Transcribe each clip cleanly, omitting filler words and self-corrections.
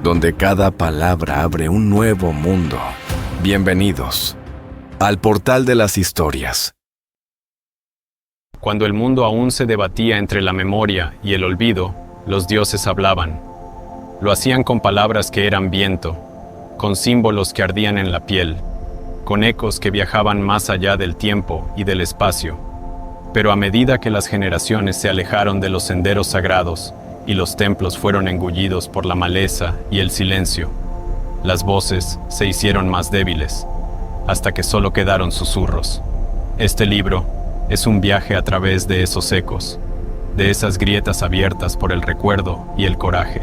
donde cada palabra abre un nuevo mundo. Bienvenidos al Portal de las Historias. Cuando el mundo aún se debatía entre la memoria y el olvido, los dioses hablaban. Lo hacían con palabras que eran viento, con símbolos que ardían en la piel, con ecos que viajaban más allá del tiempo y del espacio. Pero a medida que las generaciones se alejaron de los senderos sagrados y los templos fueron engullidos por la maleza y el silencio, las voces se hicieron más débiles, hasta que solo quedaron susurros. Este libro es un viaje a través de esos ecos, de esas grietas abiertas por el recuerdo y el coraje.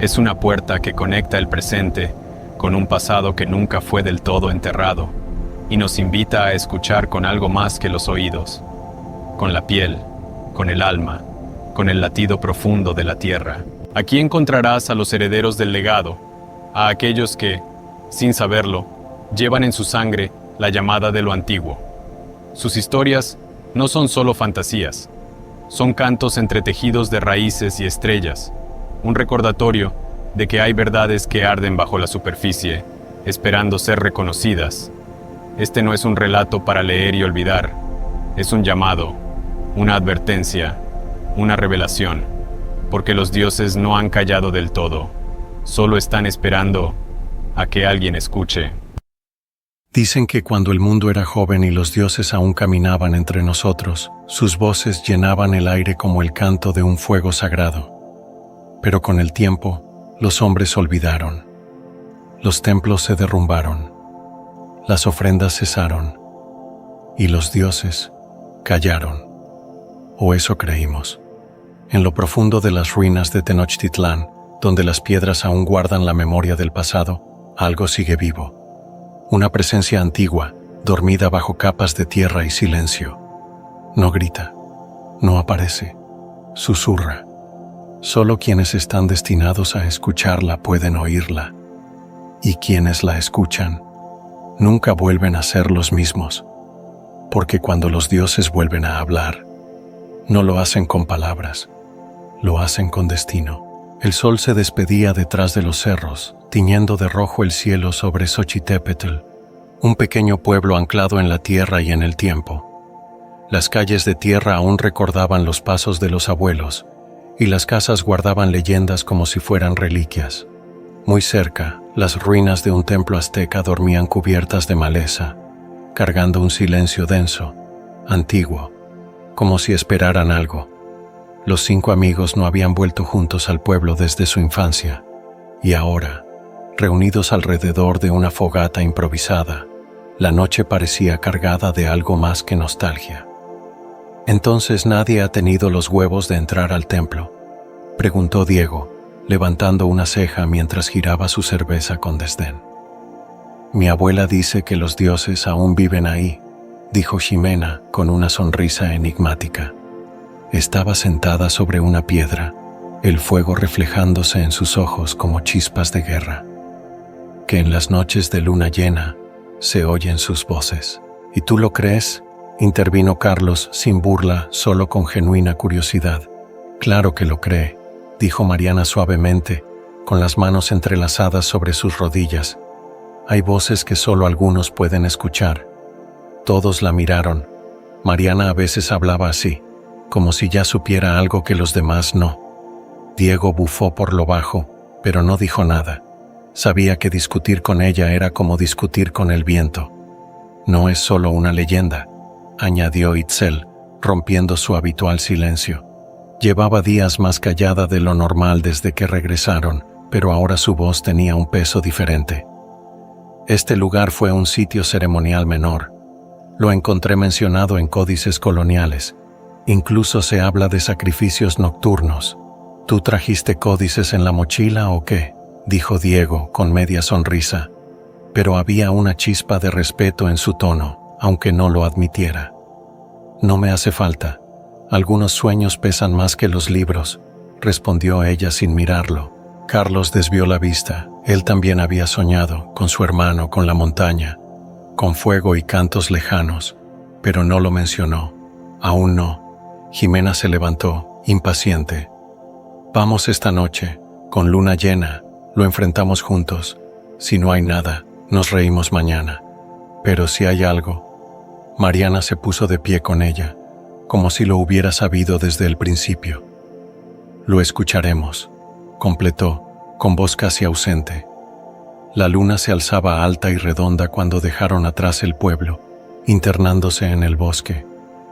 Es una puerta que conecta el presente con un pasado que nunca fue del todo enterrado y nos invita a escuchar con algo más que los oídos, con la piel, con el alma, con el latido profundo de la tierra. Aquí encontrarás a los herederos del legado, a aquellos que, sin saberlo, llevan en su sangre la llamada de lo antiguo. Sus historias no son solo fantasías, son cantos entretejidos de raíces y estrellas, un recordatorio de que hay verdades que arden bajo la superficie, esperando ser reconocidas. Este no es un relato para leer y olvidar, es un llamado, una advertencia, una revelación, porque los dioses no han callado del todo, solo están esperando a que alguien escuche. Dicen que cuando el mundo era joven y los dioses aún caminaban entre nosotros, sus voces llenaban el aire como el canto de un fuego sagrado. Pero con el tiempo, los hombres olvidaron. Los templos se derrumbaron. Las ofrendas cesaron. Y los dioses callaron. O eso creímos. En lo profundo de las ruinas de Tenochtitlán, donde las piedras aún guardan la memoria del pasado, algo sigue vivo. Una presencia antigua, dormida bajo capas de tierra y silencio. No grita, no aparece, susurra. Solo quienes están destinados a escucharla pueden oírla. Y quienes la escuchan, nunca vuelven a ser los mismos. Porque cuando los dioses vuelven a hablar, no lo hacen con palabras, lo hacen con destino. El sol se despedía detrás de los cerros, tiñendo de rojo el cielo sobre Xochitepetl, un pequeño pueblo anclado en la tierra y en el tiempo. Las calles de tierra aún recordaban los pasos de los abuelos, y las casas guardaban leyendas como si fueran reliquias. Muy cerca, las ruinas de un templo azteca dormían cubiertas de maleza, cargando un silencio denso, antiguo, como si esperaran algo. Los 5 amigos no habían vuelto juntos al pueblo desde su infancia, y ahora, reunidos alrededor de una fogata improvisada, la noche parecía cargada de algo más que nostalgia. «¿Entonces nadie ha tenido los huevos de entrar al templo?», preguntó Diego, levantando una ceja mientras giraba su cerveza con desdén. «Mi abuela dice que los dioses aún viven ahí», dijo Ximena con una sonrisa enigmática. Estaba sentada sobre una piedra, el fuego reflejándose en sus ojos como chispas de guerra. «Que en las noches de luna llena se oyen sus voces». «¿Y tú lo crees?», intervino Carlos sin burla, solo con genuina curiosidad. «Claro que lo cree», dijo Mariana suavemente, con las manos entrelazadas sobre sus rodillas. «Hay voces que solo algunos pueden escuchar». Todos la miraron. Mariana a veces hablaba así, como si ya supiera algo que los demás no. Diego bufó por lo bajo, pero no dijo nada. Sabía que discutir con ella era como discutir con el viento. «No es solo una leyenda», añadió Itzel, rompiendo su habitual silencio. Llevaba días más callada de lo normal desde que regresaron, pero ahora su voz tenía un peso diferente. «Este lugar fue un sitio ceremonial menor. Lo encontré mencionado en códices coloniales. Incluso se habla de sacrificios nocturnos. ¿Tú trajiste códices en la mochila o qué?», dijo Diego con media sonrisa, pero había una chispa de respeto en su tono, aunque no lo admitiera. «No me hace falta. Algunos sueños pesan más que los libros», respondió ella sin mirarlo. Carlos desvió la vista. Él también había soñado, con su hermano, con la montaña, con fuego y cantos lejanos, pero no lo mencionó. Aún no. Ximena se levantó, impaciente. «Vamos esta noche», Con luna llena, lo enfrentamos juntos. Si no hay nada, nos reímos mañana. Pero si hay algo... Mariana se puso de pie con ella, como si lo hubiera sabido desde el principio. Lo escucharemos, completó, con voz casi ausente. La luna se alzaba alta y redonda cuando dejaron atrás el pueblo, internándose en el bosque.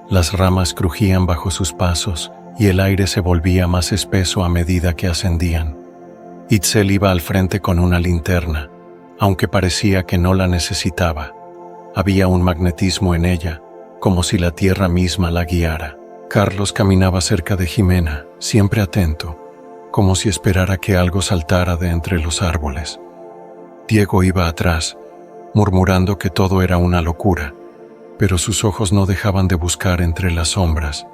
Las ramas crujían bajo sus pasos y el aire se volvía más espeso a medida que ascendían. Itzel iba al frente con una linterna, aunque parecía que no la necesitaba. Había un magnetismo en ella, como si la tierra misma la guiara. Carlos caminaba cerca de Jimena, siempre atento, como si esperara que algo saltara de entre los árboles. Diego iba atrás, murmurando que todo era una locura, pero sus ojos no dejaban de buscar entre las sombras.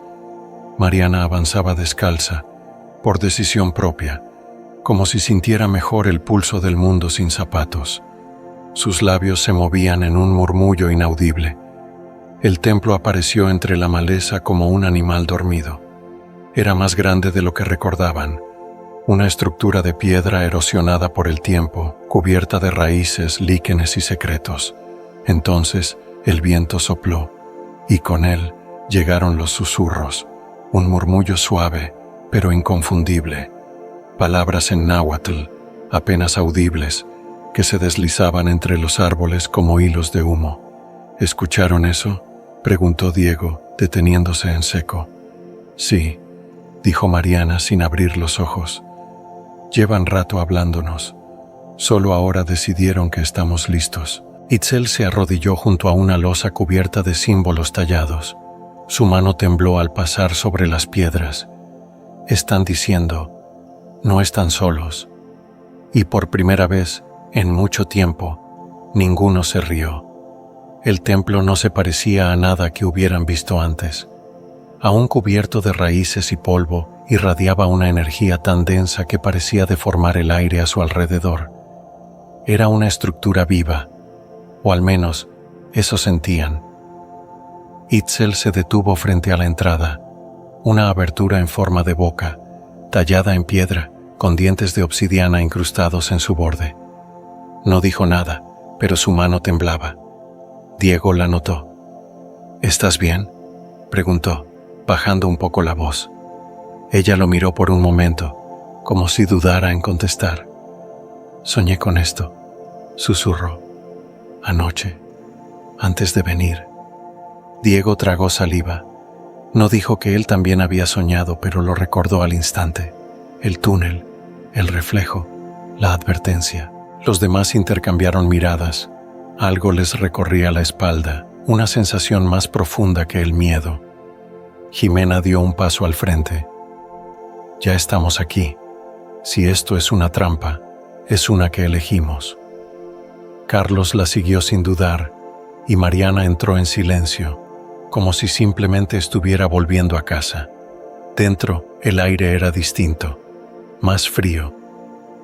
Mariana avanzaba descalza, por decisión propia, como si sintiera mejor el pulso del mundo sin zapatos. Sus labios se movían en un murmullo inaudible. El templo apareció entre la maleza como un animal dormido. Era más grande de lo que recordaban, una estructura de piedra erosionada por el tiempo, cubierta de raíces, líquenes y secretos. Entonces el viento sopló, y con él llegaron los susurros, un murmullo suave, pero inconfundible. Palabras en náhuatl, apenas audibles, que se deslizaban entre los árboles como hilos de humo. ¿Escucharon eso?, preguntó Diego, deteniéndose en seco. Sí, dijo Mariana sin abrir los ojos. Llevan rato hablándonos. Solo ahora decidieron que estamos listos. Itzel se arrodilló junto a una losa cubierta de símbolos tallados. Su mano tembló al pasar sobre las piedras. Están diciendo, no están solos. Y por primera vez, en mucho tiempo, ninguno se rió. El templo no se parecía a nada que hubieran visto antes. Aún cubierto de raíces y polvo, irradiaba una energía tan densa que parecía deformar el aire a su alrededor. Era una estructura viva, o al menos eso sentían. Itzel se detuvo frente a la entrada, una abertura en forma de boca, tallada en piedra, con dientes de obsidiana incrustados en su borde. No dijo nada, pero su mano temblaba. Diego la notó. ¿Estás bien?, preguntó, bajando un poco la voz. Ella lo miró por un momento, como si dudara en contestar. Soñé con esto, susurró. Anoche, antes de venir. Diego tragó saliva. No dijo que él también había soñado, pero lo recordó al instante. El túnel, el reflejo, la advertencia. Los demás intercambiaron miradas. Algo les recorría la espalda, una sensación más profunda que el miedo. Jimena dio un paso al frente. Ya estamos aquí. Si esto es una trampa, es una que elegimos. Carlos la siguió sin dudar, y Mariana entró en silencio, como si simplemente estuviera volviendo a casa. Dentro, el aire era distinto, más frío,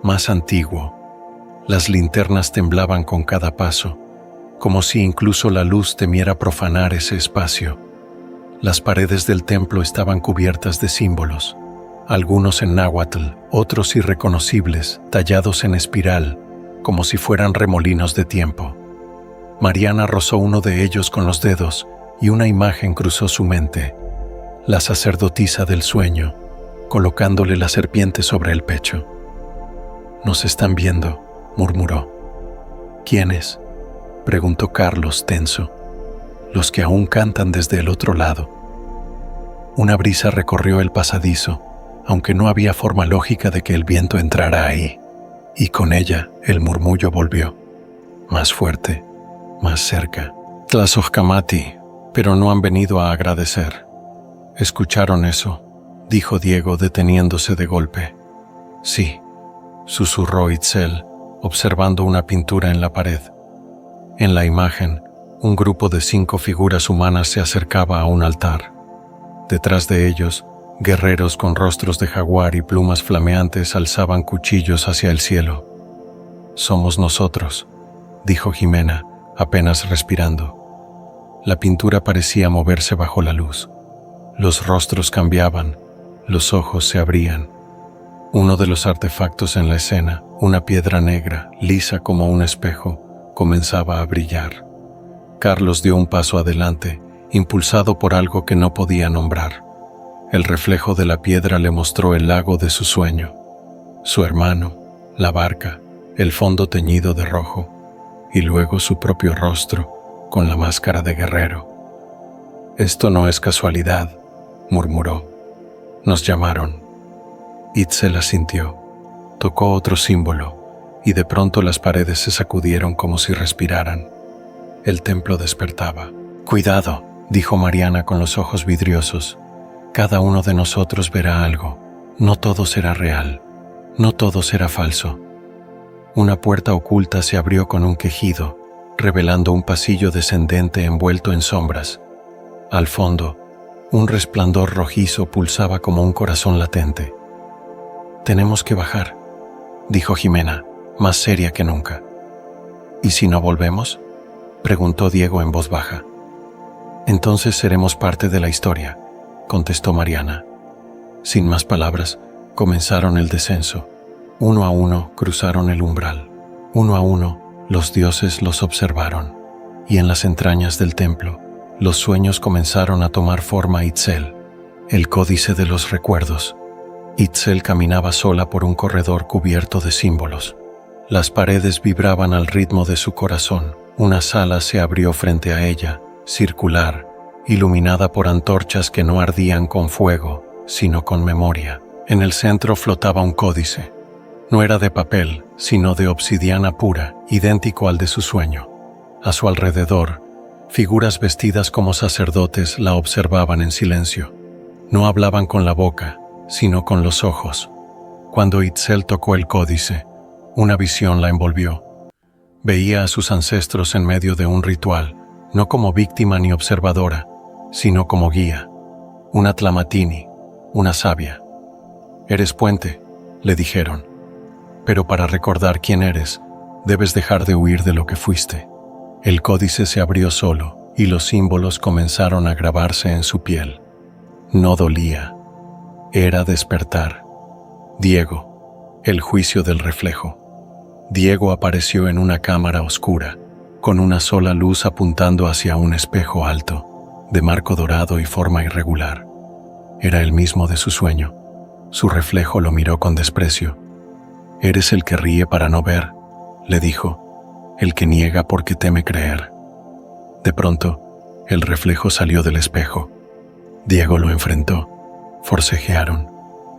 más antiguo. Las linternas temblaban con cada paso, como si incluso la luz temiera profanar ese espacio. Las paredes del templo estaban cubiertas de símbolos, algunos en náhuatl, otros irreconocibles, tallados en espiral, como si fueran remolinos de tiempo. Mariana rozó uno de ellos con los dedos y una imagen cruzó su mente, la sacerdotisa del sueño, colocándole la serpiente sobre el pecho. «Nos están viendo», murmuró. «¿Quiénes?», preguntó Carlos tenso. «Los que aún cantan desde el otro lado». Una brisa recorrió el pasadizo, aunque no había forma lógica de que el viento entrara ahí, y con ella el murmullo volvió, más fuerte, más cerca. «Tlazohcamati, pero no han venido a agradecer». «¿Escucharon eso?», dijo Diego deteniéndose de golpe. «Sí», susurró Itzel, observando una pintura en la pared. En la imagen, un grupo de 5 figuras humanas se acercaba a un altar. Detrás de ellos, guerreros con rostros de jaguar y plumas flameantes alzaban cuchillos hacia el cielo. «Somos nosotros», dijo Jimena, apenas respirando. La pintura parecía moverse bajo la luz. Los rostros cambiaban, los ojos se abrían. Uno de los artefactos en la escena, una piedra negra, lisa como un espejo, comenzaba a brillar. Carlos dio un paso adelante, impulsado por algo que no podía nombrar. El reflejo de la piedra le mostró el lago de su sueño, su hermano, la barca, el fondo teñido de rojo, y luego su propio rostro, con la máscara de guerrero. «Esto no es casualidad», murmuró. «Nos llamaron». Itzel asintió. Tocó otro símbolo, y de pronto las paredes se sacudieron como si respiraran. El templo despertaba. «Cuidado», dijo Mariana con los ojos vidriosos. «Cada uno de nosotros verá algo. No todo será real. No todo será falso». Una puerta oculta se abrió con un quejido, revelando un pasillo descendente envuelto en sombras. Al fondo, un resplandor rojizo pulsaba como un corazón latente. «Tenemos que bajar», dijo Jimena, más seria que nunca. «¿Y si no volvemos?», preguntó Diego en voz baja. «Entonces seremos parte de la historia», contestó Mariana. Sin más palabras, comenzaron el descenso. Uno a uno cruzaron el umbral. Uno a uno, los dioses los observaron. Y en las entrañas del templo, los sueños comenzaron a tomar forma. Itzel, el códice de los recuerdos. Itzel caminaba sola por un corredor cubierto de símbolos. Las paredes vibraban al ritmo de su corazón. Una sala se abrió frente a ella, circular, iluminada por antorchas que no ardían con fuego, sino con memoria. En el centro flotaba un códice. No era de papel, sino de obsidiana pura, idéntico al de su sueño. A su alrededor, figuras vestidas como sacerdotes la observaban en silencio. No hablaban con la boca, sino con los ojos. Cuando Itzel tocó el códice, una visión la envolvió. Veía a sus ancestros en medio de un ritual, no como víctima ni observadora, sino como guía. Una Tlamatini, una sabia. «Eres puente», le dijeron. «Pero para recordar quién eres, debes dejar de huir de lo que fuiste». El códice se abrió solo, y los símbolos comenzaron a grabarse en su piel. No dolía. Era despertar. Diego, el juicio del reflejo. Diego apareció en una cámara oscura, con una sola luz apuntando hacia un espejo alto, de marco dorado y forma irregular. Era el mismo de su sueño. Su reflejo lo miró con desprecio. «Eres el que ríe para no ver», le dijo, «el que niega porque teme creer». De pronto, el reflejo salió del espejo. Diego lo enfrentó. Forcejearon.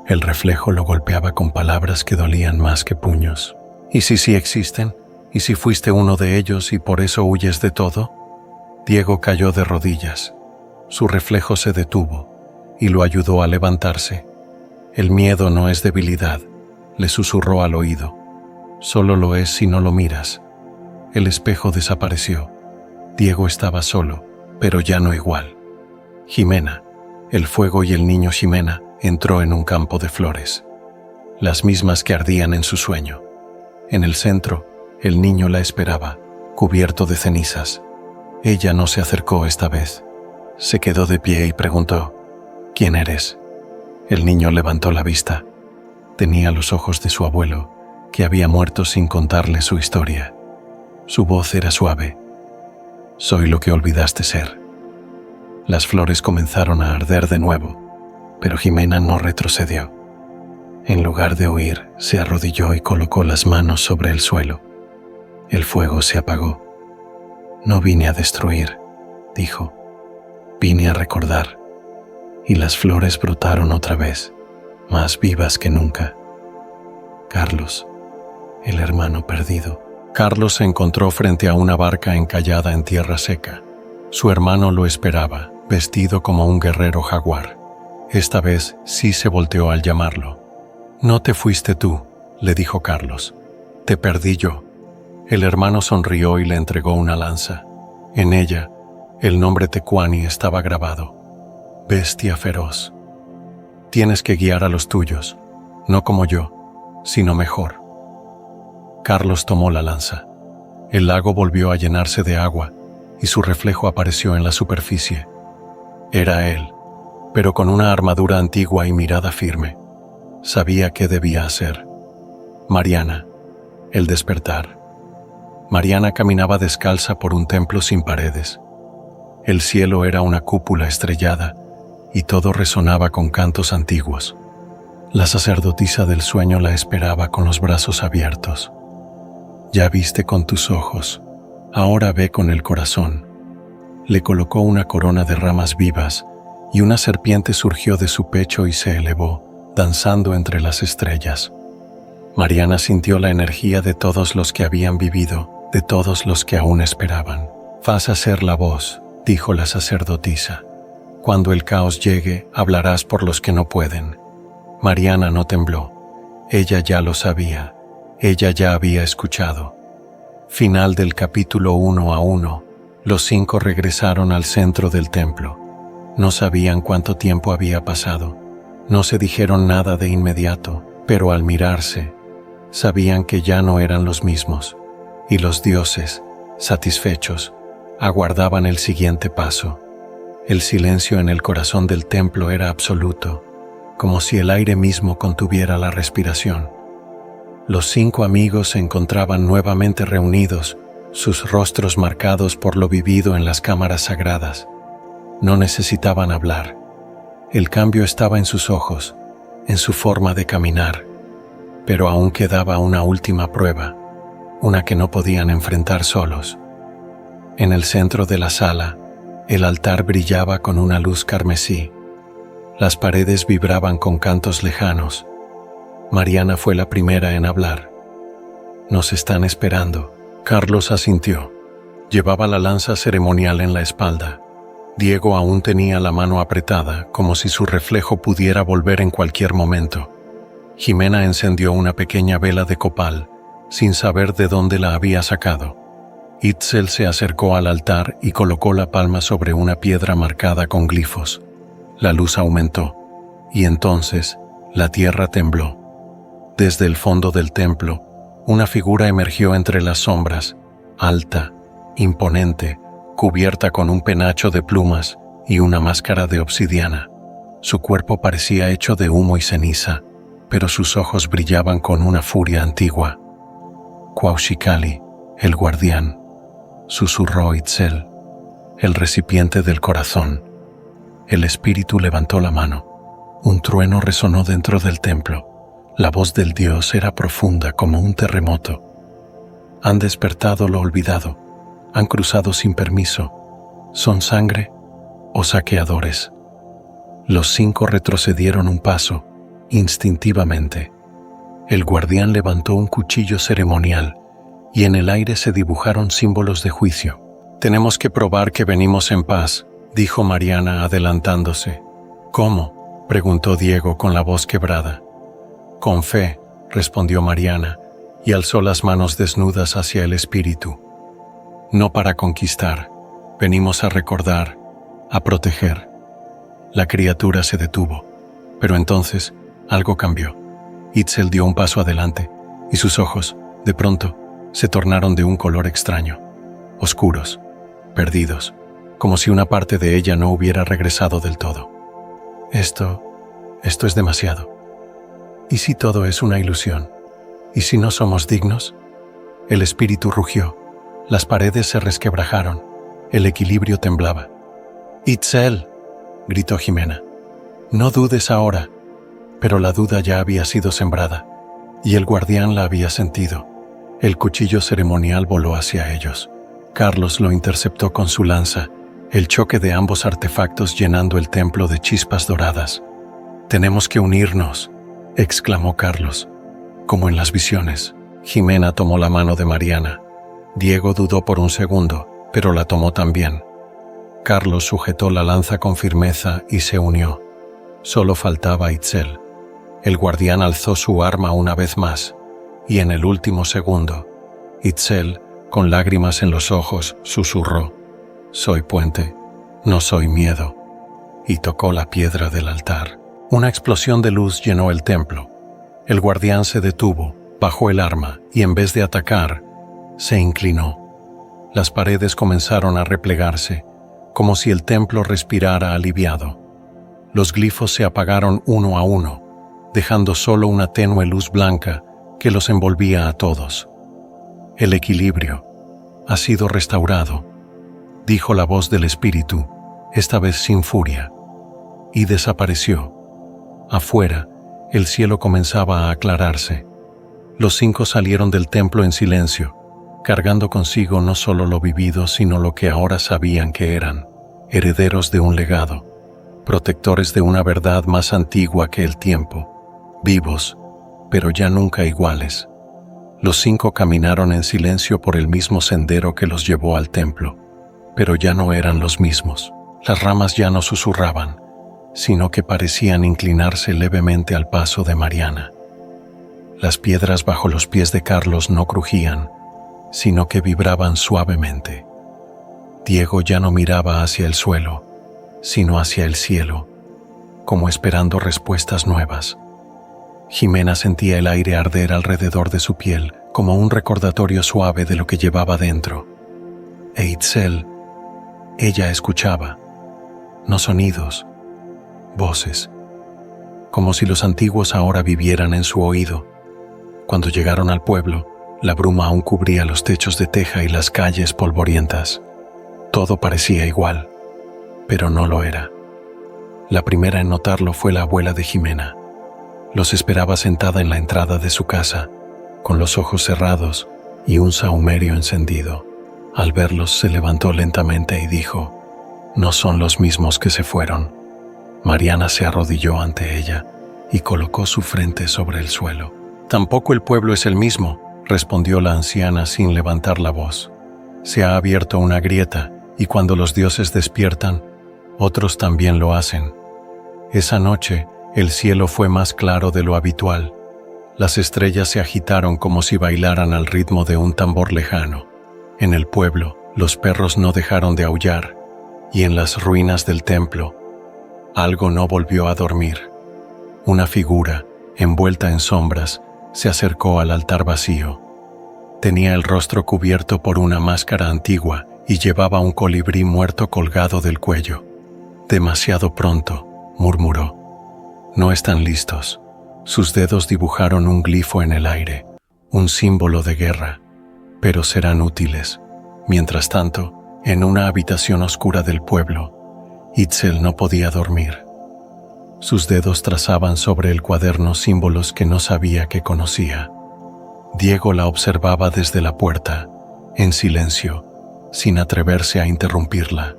El reflejo lo golpeaba con palabras que dolían más que puños. «¿Y si sí existen? ¿Y si fuiste uno de ellos y por eso huyes de todo?». Diego cayó de rodillas. Su reflejo se detuvo y lo ayudó a levantarse. «El miedo no es debilidad», le susurró al oído. «Solo lo es si no lo miras». El espejo desapareció. Diego estaba solo, pero ya no igual. Jimena, el fuego y el niño Jimena, entró en un campo de flores, las mismas que ardían en su sueño. En el centro, el niño la esperaba, cubierto de cenizas. Ella no se acercó esta vez. Se quedó de pie y preguntó: «¿Quién eres?». El niño levantó la vista. Tenía los ojos de su abuelo, que había muerto sin contarle su historia. Su voz era suave. «Soy lo que olvidaste ser». Las flores comenzaron a arder de nuevo, pero Jimena no retrocedió. En lugar de huir, se arrodilló y colocó las manos sobre el suelo. El fuego se apagó. «No vine a destruir», dijo. «Vine a recordar». Y las flores brotaron otra vez, más vivas que nunca. Carlos, el hermano perdido. Carlos se encontró frente a una barca encallada en tierra seca. Su hermano lo esperaba, vestido como un guerrero jaguar. Esta vez sí se volteó al llamarlo. «No te fuiste tú», le dijo Carlos. «Te perdí yo». El hermano sonrió y le entregó una lanza. En ella, el nombre Tecuani estaba grabado: «Bestia feroz». Tienes que guiar a los tuyos, no como yo, sino mejor. Carlos tomó la lanza. El lago volvió a llenarse de agua y su reflejo apareció en la superficie. Era él, pero con una armadura antigua y mirada firme. Sabía qué debía hacer. Mariana, el despertar. Mariana caminaba descalza por un templo sin paredes. El cielo era una cúpula estrellada y todo resonaba con cantos antiguos. La sacerdotisa del sueño la esperaba con los brazos abiertos. Ya viste con tus ojos, ahora ve con el corazón. Le colocó una corona de ramas vivas y una serpiente surgió de su pecho y se elevó, danzando entre las estrellas. Mariana sintió la energía de todos los que habían vivido, de todos los que aún esperaban. Vas a ser la voz, dijo la sacerdotisa. Cuando el caos llegue, hablarás por los que no pueden. Mariana no tembló. Ella ya lo sabía. Ella ya había escuchado. Final del capítulo 1:1. Los 5 regresaron al centro del templo. No sabían cuánto tiempo había pasado. No se dijeron nada de inmediato, pero al mirarse, sabían que ya no eran los mismos. Y los dioses, satisfechos, aguardaban el siguiente paso. El silencio en el corazón del templo era absoluto, como si el aire mismo contuviera la respiración. Los 5 amigos se encontraban nuevamente reunidos, sus rostros marcados por lo vivido en las cámaras sagradas. No necesitaban hablar. El cambio estaba en sus ojos, en su forma de caminar. Pero aún quedaba una última prueba, una que no podían enfrentar solos. En el centro de la sala, el altar brillaba con una luz carmesí. Las paredes vibraban con cantos lejanos. Mariana fue la primera en hablar. «Nos están esperando». Carlos asintió. Llevaba la lanza ceremonial en la espalda. Diego aún tenía la mano apretada, como si su reflejo pudiera volver en cualquier momento. Jimena encendió una pequeña vela de copal, sin saber de dónde la había sacado. Itzel se acercó al altar y colocó la palma sobre una piedra marcada con glifos. La luz aumentó, y entonces la tierra tembló. Desde el fondo del templo, una figura emergió entre las sombras, alta, imponente, cubierta con un penacho de plumas y una máscara de obsidiana. Su cuerpo parecía hecho de humo y ceniza, pero sus ojos brillaban con una furia antigua. «Cuauhxicalli, el guardián», susurró Itzel, «el recipiente del corazón». El espíritu levantó la mano. Un trueno resonó dentro del templo. La voz del dios era profunda como un terremoto. «Han despertado lo olvidado. Han cruzado sin permiso. ¿Son sangre o saqueadores?» Los 5 retrocedieron un paso, instintivamente. El guardián levantó un cuchillo ceremonial y en el aire se dibujaron símbolos de juicio. «Tenemos que probar que venimos en paz», dijo Mariana adelantándose. «¿Cómo?», preguntó Diego con la voz quebrada. «Con fe», respondió Mariana, y alzó las manos desnudas hacia el espíritu. «No para conquistar, venimos a recordar, a proteger». La criatura se detuvo, pero entonces algo cambió. Itzel dio un paso adelante, y sus ojos, de pronto, se tornaron de un color extraño, oscuros, perdidos, como si una parte de ella no hubiera regresado del todo. Esto es demasiado. ¿Y si todo es una ilusión? ¿Y si no somos dignos? El espíritu rugió, las paredes se resquebrajaron, el equilibrio temblaba. «Itzel», gritó Jimena, «no dudes ahora». Pero la duda ya había sido sembrada, y el guardián la había sentido. El cuchillo ceremonial voló hacia ellos. Carlos lo interceptó con su lanza, el choque de ambos artefactos llenando el templo de chispas doradas. «Tenemos que unirnos», exclamó Carlos, como en las visiones. Jimena tomó la mano de Mariana. Diego dudó por un segundo, pero la tomó también. Carlos sujetó la lanza con firmeza y se unió. Solo faltaba Itzel. El guardián alzó su arma una vez más, y en el último segundo, Itzel, con lágrimas en los ojos, susurró: «Soy puente, no soy miedo», y tocó la piedra del altar. Una explosión de luz llenó el templo. El guardián se detuvo, bajó el arma y en vez de atacar, se inclinó. Las paredes comenzaron a replegarse, como si el templo respirara aliviado. Los glifos se apagaron uno a uno, dejando solo una tenue luz blanca que los envolvía a todos. El equilibrio ha sido restaurado, dijo la voz del espíritu, esta vez sin furia, y desapareció. Afuera, el cielo comenzaba a aclararse. Los 5 salieron del templo en silencio, cargando consigo no solo lo vivido, sino lo que ahora sabían que eran, herederos de un legado, protectores de una verdad más antigua que el tiempo, vivos, pero ya nunca iguales. Los 5 caminaron en silencio por el mismo sendero que los llevó al templo, pero ya no eran los mismos. Las ramas ya no susurraban, sino que parecían inclinarse levemente al paso de Mariana. Las piedras bajo los pies de Carlos no crujían, sino que vibraban suavemente. Diego ya no miraba hacia el suelo, sino hacia el cielo, como esperando respuestas nuevas. Jimena sentía el aire arder alrededor de su piel, como un recordatorio suave de lo que llevaba dentro. E Itzel, ella escuchaba, no sonidos, voces, como si los antiguos ahora vivieran en su oído. Cuando llegaron al pueblo, la bruma aún cubría los techos de teja y las calles polvorientas. Todo parecía igual, pero no lo era. La primera en notarlo fue la abuela de Jimena. Los esperaba sentada en la entrada de su casa, con los ojos cerrados y un sahumerio encendido. Al verlos se levantó lentamente y dijo: «No son los mismos que se fueron». Mariana se arrodilló ante ella y colocó su frente sobre el suelo. «Tampoco el pueblo es el mismo», respondió la anciana sin levantar la voz. «Se ha abierto una grieta y cuando los dioses despiertan, otros también lo hacen». Esa noche, el cielo fue más claro de lo habitual. Las estrellas se agitaron como si bailaran al ritmo de un tambor lejano. En el pueblo, los perros no dejaron de aullar, y en las ruinas del templo, algo no volvió a dormir. Una figura, envuelta en sombras, se acercó al altar vacío. Tenía el rostro cubierto por una máscara antigua y llevaba un colibrí muerto colgado del cuello. «Demasiado pronto», murmuró. «No están listos». Sus dedos dibujaron un glifo en el aire, un símbolo de guerra, pero serán útiles. Mientras tanto, en una habitación oscura del pueblo, Itzel no podía dormir. Sus dedos trazaban sobre el cuaderno símbolos que no sabía que conocía. Diego la observaba desde la puerta, en silencio, sin atreverse a interrumpirla.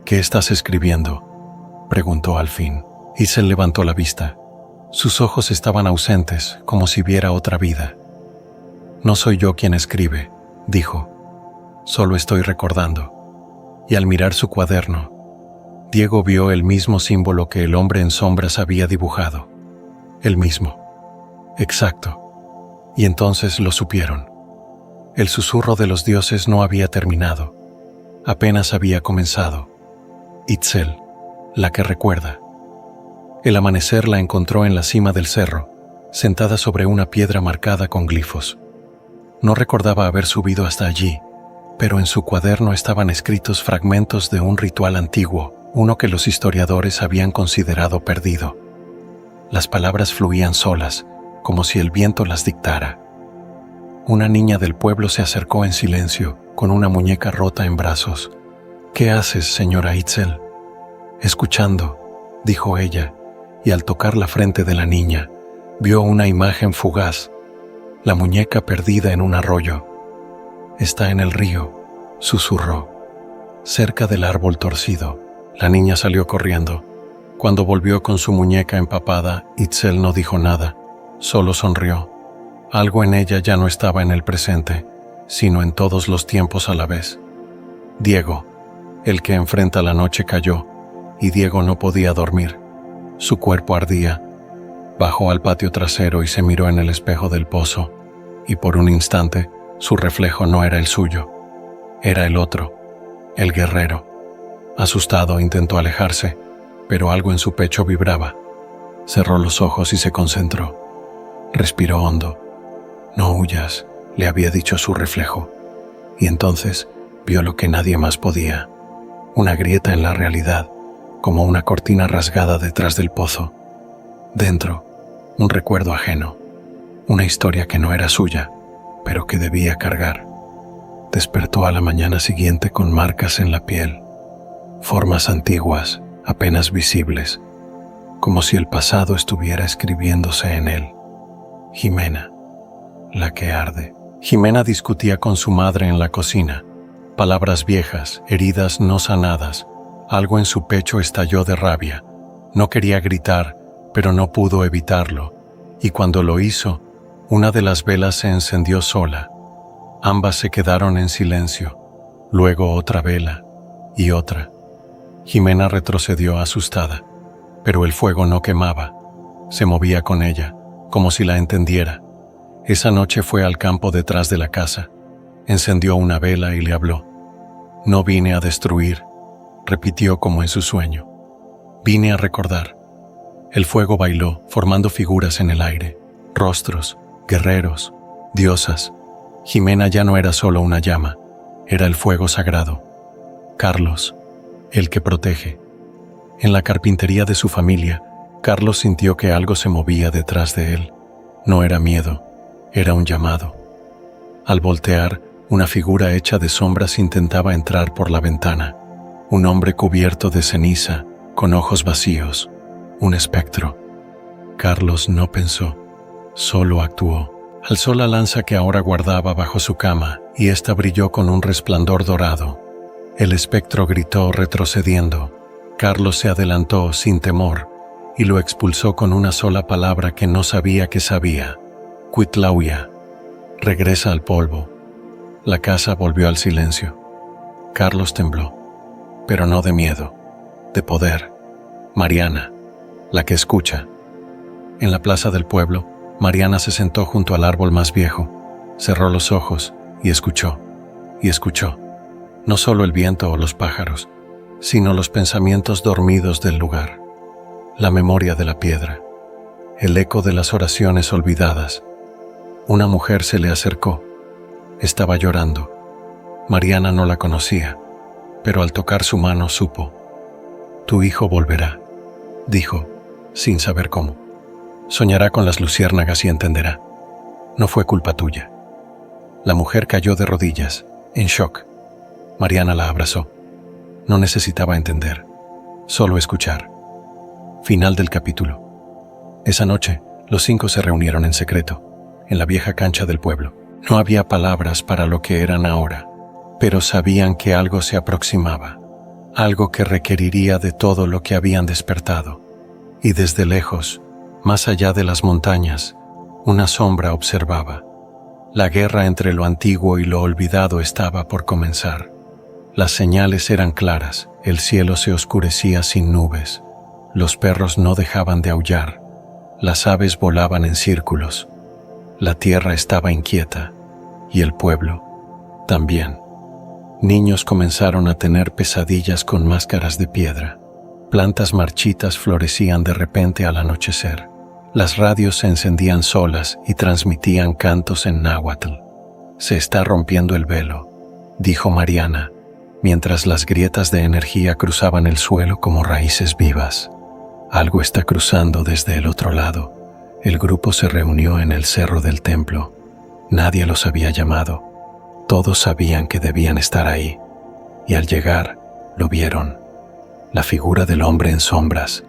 «¿Qué estás escribiendo?», preguntó al fin. Itzel levantó la vista. Sus ojos estaban ausentes, como si viera otra vida. «No soy yo quien escribe», dijo. «Solo estoy recordando». Y al mirar su cuaderno, Diego vio el mismo símbolo que el hombre en sombras había dibujado. El mismo. Exacto. Y entonces lo supieron. El susurro de los dioses no había terminado. Apenas había comenzado. Itzel, la que recuerda. El amanecer la encontró en la cima del cerro, sentada sobre una piedra marcada con glifos. No recordaba haber subido hasta allí, pero en su cuaderno estaban escritos fragmentos de un ritual antiguo, uno que los historiadores habían considerado perdido. Las palabras fluían solas, como si el viento las dictara. Una niña del pueblo se acercó en silencio, con una muñeca rota en brazos. «¿Qué haces, señora Itzel?» «Escuchando», dijo ella, y al tocar la frente de la niña, vio una imagen fugaz, la muñeca perdida en un arroyo. «Está en el río», susurró, cerca del árbol torcido. La niña salió corriendo. Cuando volvió con su muñeca empapada, Itzel no dijo nada, solo sonrió. Algo en ella ya no estaba en el presente, sino en todos los tiempos a la vez. Diego, el que enfrenta la noche, cayó, y Diego no podía dormir. Su cuerpo ardía. Bajó al patio trasero y se miró en el espejo del pozo, y por un instante su reflejo no era el suyo, era el otro, el guerrero. Asustado intentó alejarse, pero algo en su pecho vibraba. Cerró los ojos y se concentró. Respiró hondo. «No huyas», le había dicho su reflejo, y entonces vio lo que nadie más podía, una grieta en la realidad, como una cortina rasgada detrás del pozo. Dentro, un recuerdo ajeno, una historia que no era suya, pero que debía cargar. Despertó a la mañana siguiente con marcas en la piel, formas antiguas, apenas visibles, como si el pasado estuviera escribiéndose en él. Jimena, la que arde. Jimena discutía con su madre en la cocina. Palabras viejas, heridas no sanadas. Algo en su pecho estalló de rabia. No quería gritar, pero no pudo evitarlo. Y cuando lo hizo, una de las velas se encendió sola. Ambas se quedaron en silencio. Luego otra vela y otra. Jimena retrocedió asustada, pero el fuego no quemaba. Se movía con ella, como si la entendiera. Esa noche fue al campo detrás de la casa. Encendió una vela y le habló. «No vine a destruir», repitió como en su sueño. «Vine a recordar». El fuego bailó, formando figuras en el aire, rostros, guerreros, diosas. Jimena ya no era solo una llama, era el fuego sagrado. Carlos, el que protege. En la carpintería de su familia, Carlos sintió que algo se movía detrás de él. No era miedo, era un llamado. Al voltear, una figura hecha de sombras intentaba entrar por la ventana. Un hombre cubierto de ceniza, con ojos vacíos. Un espectro. Carlos no pensó, solo actuó. Alzó la lanza que ahora guardaba bajo su cama y ésta brilló con un resplandor dorado. El espectro gritó retrocediendo. Carlos se adelantó sin temor y lo expulsó con una sola palabra que no sabía que sabía. Cuitlahua. Regresa al polvo. La casa volvió al silencio. Carlos tembló, pero no de miedo, de poder. Mariana, la que escucha. En la plaza del pueblo, Mariana se sentó junto al árbol más viejo, cerró los ojos y escuchó. No solo el viento o los pájaros, sino los pensamientos dormidos del lugar, la memoria de la piedra, el eco de las oraciones olvidadas. Una mujer se le acercó. Estaba llorando. Mariana no la conocía, pero al tocar su mano supo. «Tu hijo volverá», dijo, sin saber cómo. «Soñará con las luciérnagas y entenderá. No fue culpa tuya». La mujer cayó de rodillas, en shock. Mariana la abrazó. No necesitaba entender, solo escuchar. Final del capítulo. Esa noche, los 5 se reunieron en secreto, en la vieja cancha del pueblo. No había palabras para lo que eran ahora, pero sabían que algo se aproximaba, algo que requeriría de todo lo que habían despertado. Y desde lejos, más allá de las montañas, una sombra observaba. La guerra entre lo antiguo y lo olvidado estaba por comenzar. Las señales eran claras, el cielo se oscurecía sin nubes, los perros no dejaban de aullar, las aves volaban en círculos, la tierra estaba inquieta y el pueblo también. Niños comenzaron a tener pesadillas con máscaras de piedra. Plantas marchitas florecían de repente al anochecer. Las radios se encendían solas y transmitían cantos en náhuatl. «Se está rompiendo el velo», dijo Mariana, mientras las grietas de energía cruzaban el suelo como raíces vivas. «Algo está cruzando desde el otro lado». El grupo se reunió en el cerro del templo. Nadie los había llamado. Todos sabían que debían estar ahí. Y al llegar, lo vieron. La figura del hombre en sombras,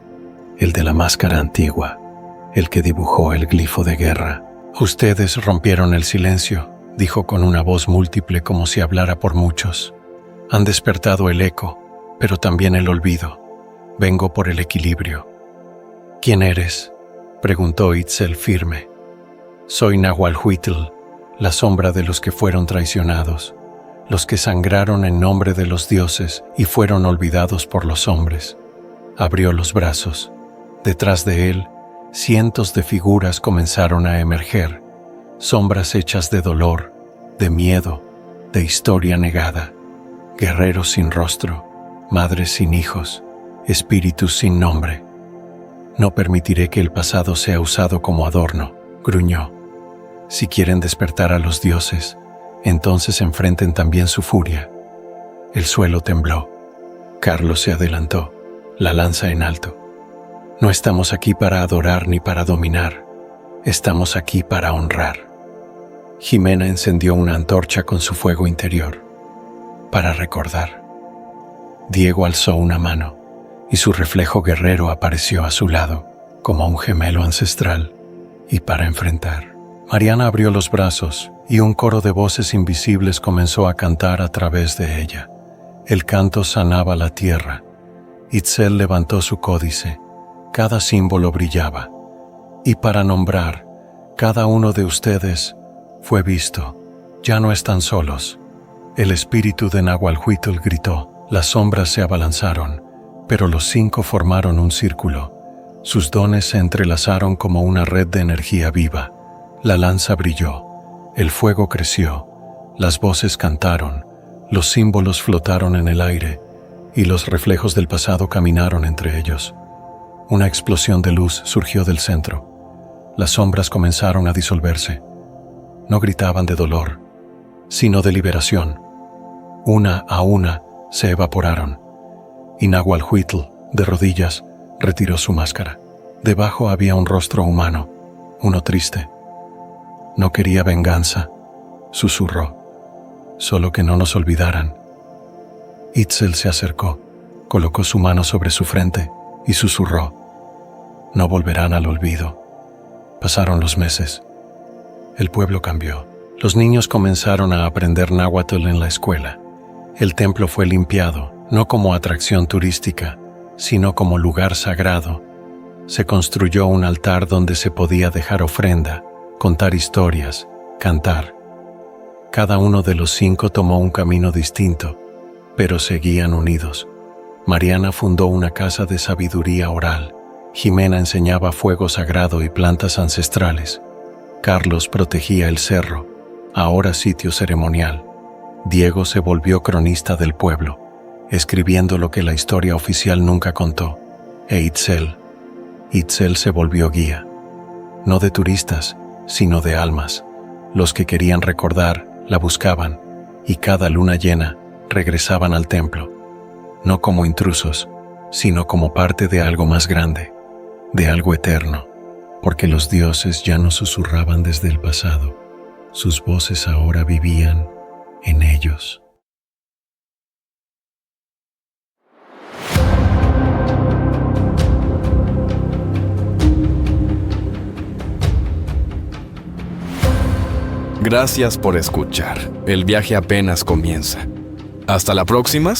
el de la máscara antigua, el que dibujó el glifo de guerra. «Ustedes rompieron el silencio», dijo con una voz múltiple como si hablara por muchos. «Han despertado el eco, pero también el olvido. Vengo por el equilibrio». «¿Quién eres?», preguntó Itzel firme. «Soy Nahualhuitl, la sombra de los que fueron traicionados, los que sangraron en nombre de los dioses y fueron olvidados por los hombres». Abrió los brazos. Detrás de él, cientos de figuras comenzaron a emerger, sombras hechas de dolor, de miedo, de historia negada, guerreros sin rostro, madres sin hijos, espíritus sin nombre. «No permitiré que el pasado sea usado como adorno», gruñó. «Si quieren despertar a los dioses, entonces enfrenten también su furia». El suelo tembló. Carlos se adelantó, la lanza en alto. «No estamos aquí para adorar ni para dominar. Estamos aquí para honrar. Jimena encendió una antorcha con su fuego interior, para recordar. Diego alzó una mano, y su reflejo guerrero apareció a su lado, como un gemelo ancestral, y para enfrentar. Mariana abrió los brazos, y un coro de voces invisibles comenzó a cantar a través de ella. El canto sanaba la tierra. Itzel levantó su códice. Cada símbolo brillaba. Y para nombrar, cada uno de ustedes fue visto. Ya no están solos. El espíritu de Nahualhuitl gritó. Las sombras se abalanzaron, pero los 5 formaron un círculo. Sus dones se entrelazaron como una red de energía viva. La lanza brilló. El fuego creció. Las voces cantaron. Los símbolos flotaron en el aire, y los reflejos del pasado caminaron entre ellos. Una explosión de luz surgió del centro. Las sombras comenzaron a disolverse. No gritaban de dolor, sino de liberación. Una a una se evaporaron, y Nahualhuitl, de rodillas, retiró su máscara. Debajo había un rostro humano, uno triste. No quería venganza, susurró. Solo que no nos olvidaran. Itzel se acercó, colocó su mano sobre su frente y susurró. No volverán al olvido. Pasaron los meses. El pueblo cambió. Los niños comenzaron a aprender náhuatl en la escuela. El templo fue limpiado, no como atracción turística, sino como lugar sagrado. Se construyó un altar donde se podía dejar ofrenda, contar historias, cantar. Cada uno de los 5 tomó un camino distinto, pero seguían unidos. Mariana fundó una casa de sabiduría oral. Jimena enseñaba fuego sagrado y plantas ancestrales. Carlos protegía el cerro, ahora sitio ceremonial. Diego se volvió cronista del pueblo, escribiendo lo que la historia oficial nunca contó. E Itzel se volvió guía, no de turistas, sino de almas. Los que querían recordar, la buscaban, y cada luna llena regresaban al templo, no como intrusos, sino como parte de algo más grande, de algo eterno, porque los dioses ya no susurraban desde el pasado, sus voces ahora vivían en ellos. Gracias por escuchar. El viaje apenas comienza. Hasta la próxima.